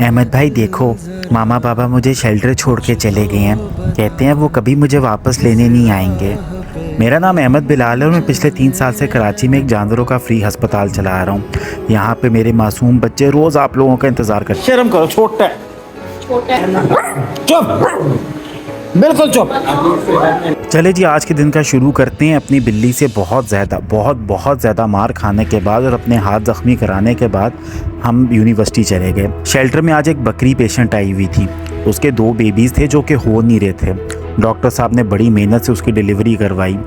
अहमद भाई देखो, मामा पापा मुझे शेल्टर छोड़ के चले गए हैं। कहते हैं वो कभी मुझे वापस लेने नहीं आएंगे। मेरा नाम अहमद बिलाल है और मैं पिछले 3 साल से कराची में एक जानवरों का फ्री अस्पताल चला रहा हूँ। यहाँ पे मेरे मासूम बच्चे रोज़ आप लोगों का इंतज़ार करते हैं। शर्म करो, छोटा है, चुप, बिल्कुल चुप। चले जी, आज के दिन का शुरू करते हैं। अपनी बिल्ली से बहुत ज़्यादा मार खाने के बाद और अपने हाथ ज़ख्मी कराने के बाद हम यूनिवर्सिटी चले गए। शेल्टर में आज एक बकरी पेशेंट आई हुई थी। उसके 2 बेबीज़ थे जो कि हो नहीं रहे थे। डॉक्टर साहब ने बड़ी मेहनत से उसकी डिलीवरी करवाई।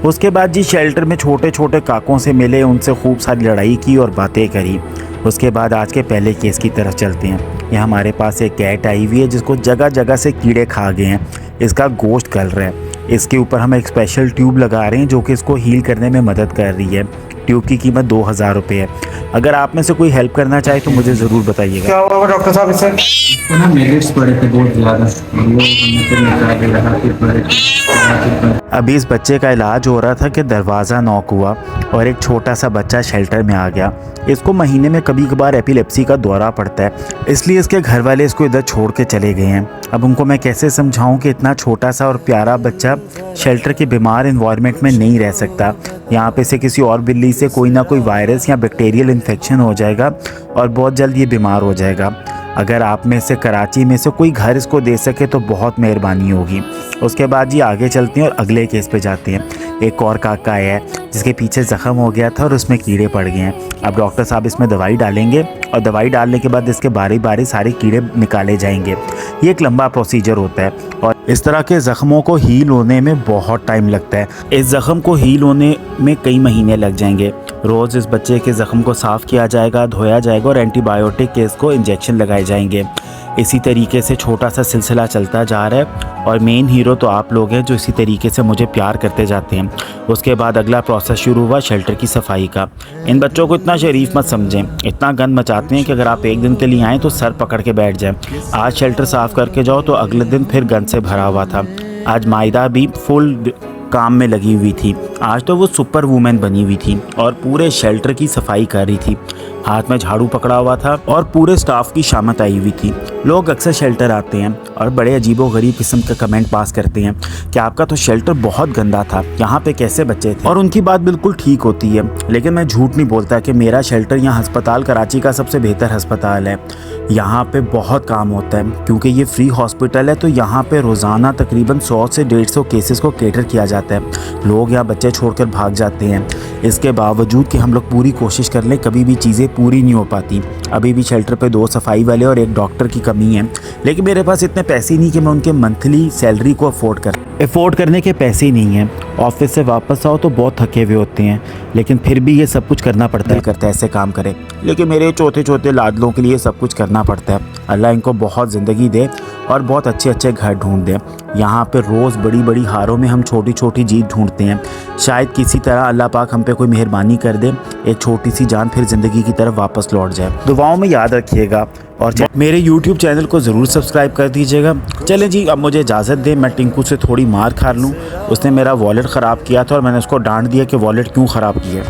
उसके बाद जी शेल्टर में छोटे छोटे काकों से मिले, उनसे खूब सारी लड़ाई की और बातें करी। उसके बाद आज के पहले केस की तरफ चलते हैं। ये हमारे पास एक कैट आई हुई है जिसको जगह जगह से कीड़े खा गए हैं। इसका गोश्त गल रहा है। इसके ऊपर हम एक स्पेशल ट्यूब लगा रहे हैं जो कि इसको हील करने में मदद कर रही है। ट्यूब की कीमत 2000 रुपये है। अगर आप में से कोई हेल्प करना चाहे तो मुझे ज़रूर बताइएगा। क्या हुआ डॉक्टर साहब इसे? ना मेरिट्स पड़े थे बहुत ज़्यादा, वो हमने फिर निकाल रहा फिर अभी इस बच्चे का इलाज हो रहा था कि दरवाज़ा नॉक हुआ और एक छोटा सा बच्चा शेल्टर में आ गया। इसको महीने में कभी कभार एपिलेप्सी का दौरा पड़ता है, इसलिए इसके घर वाले इसको इधर छोड़ के चले गए हैं। अब उनको मैं कैसे समझाऊं कि इतना छोटा सा और प्यारा बच्चा शेल्टर के बीमार इन्वायरमेंट में नहीं रह सकता। यहाँ पे से किसी और बिल्ली से कोई ना कोई वायरस या बैक्टीरियल इन्फेक्शन हो जाएगा और बहुत जल्द ये बीमार हो जाएगा। अगर आप में से कराची में से कोई घर इसको दे सके तो बहुत मेहरबानी होगी। उसके बाद जी आगे चलते हैं और अगले केस पे जाते हैं। एक और काका आया है जिसके पीछे ज़ख्म हो गया था और उसमें कीड़े पड़ गए हैं। अब डॉक्टर साहब इसमें दवाई डालेंगे और दवाई डालने के बाद इसके बारी बारी सारे कीड़े निकाले जाएंगे। ये एक लंबा प्रोसीजर होता है और इस तरह के ज़ख्मों को हील होने में बहुत टाइम लगता है। इस ज़ख्म को हील होने में कई महीने लग जाएंगे। रोज़ इस बच्चे के ज़ख्म को साफ़ किया जाएगा, धोया जाएगा और एंटीबायोटिक के इसको इंजेक्शन लगाए जाएंगे। इसी तरीके से छोटा सा सिलसिला चलता जा रहा है और मेन हीरो तो आप लोग हैं जो इसी तरीके से मुझे प्यार करते जाते हैं। उसके बाद अगला प्रोसेस शुरू हुआ शेल्टर की सफाई का। इन बच्चों को इतना शरीफ मत समझें, इतना गंद मचाते हैं कि अगर आप एक दिन के लिए आएँ तो सर पकड़ के बैठ जाएं। आज शेल्टर साफ़ करके जाओ तो अगले दिन फिर गंद से भरा हुआ था। आज माइदा भी फुल काम में लगी हुई थी। आज तो वो सुपर वूमेन बनी हुई थी और पूरे शेल्टर की सफाई कर रही थी। हाथ में झाड़ू पकड़ा हुआ था और पूरे स्टाफ की शामत आई हुई थी। लोग अक्सर शेल्टर आते हैं और बड़े अजीबो गरीब किस्म का कमेंट पास करते हैं कि आपका तो शेल्टर बहुत गंदा था, यहाँ पे कैसे बच्चे थे। और उनकी बात बिल्कुल ठीक होती है, लेकिन मैं झूठ नहीं बोलता कि मेरा शेल्टर यहाँ अस्पताल कराची का सबसे बेहतर अस्पताल है। यहाँ पे बहुत काम होता है क्योंकि ये फ्री हॉस्पिटल है, तो यहाँ पे रोज़ाना तकरीबन 100 से 150 केसेस को कैटर किया जाता है। लोग यहाँ बच्चे छोड़कर भाग जाते हैं। इसके बावजूद कि हम लोग पूरी कोशिश कर लें, कभी भी चीज़ें पूरी नहीं हो पाती। अभी भी शेल्टर पे 2 सफाई वाले और 1 डॉक्टर की कमी है, लेकिन मेरे पास इतने पैसे नहीं कि मैं उनके मंथली सैलरी को अफोर्ड करने के पैसे ही नहीं हैं। ऑफिस से वापस आओ तो बहुत थके हुए होते हैं, लेकिन फिर भी ये सब कुछ करना पड़ता है। करता है ऐसे काम करें, लेकिन मेरे छोटे लाडलों के लिए सब कुछ करना पड़ता है। अल्लाह इनको बहुत ज़िंदगी दे और बहुत अच्छे घर ढूंढ दे। यहाँ पे रोज़ बड़ी हारों में हम छोटी जीत ढूंढते हैं। शायद किसी तरह अल्लाह पाक हम पे कोई मेहरबानी कर दे, एक छोटी सी जान फिर ज़िंदगी की तरफ वापस लौट जाए। दुआओं में याद रखिएगा और मेरे YouTube चैनल को ज़रूर सब्सक्राइब कर दीजिएगा। चलें जी, अब मुझे इजाज़त दें, मैं टिंकू से थोड़ी मार खा लूँ। उसने मेरा वॉलेट ख़राब किया था और मैंने उसको डांट दिया कि वॉलेट क्यों ख़राब किया।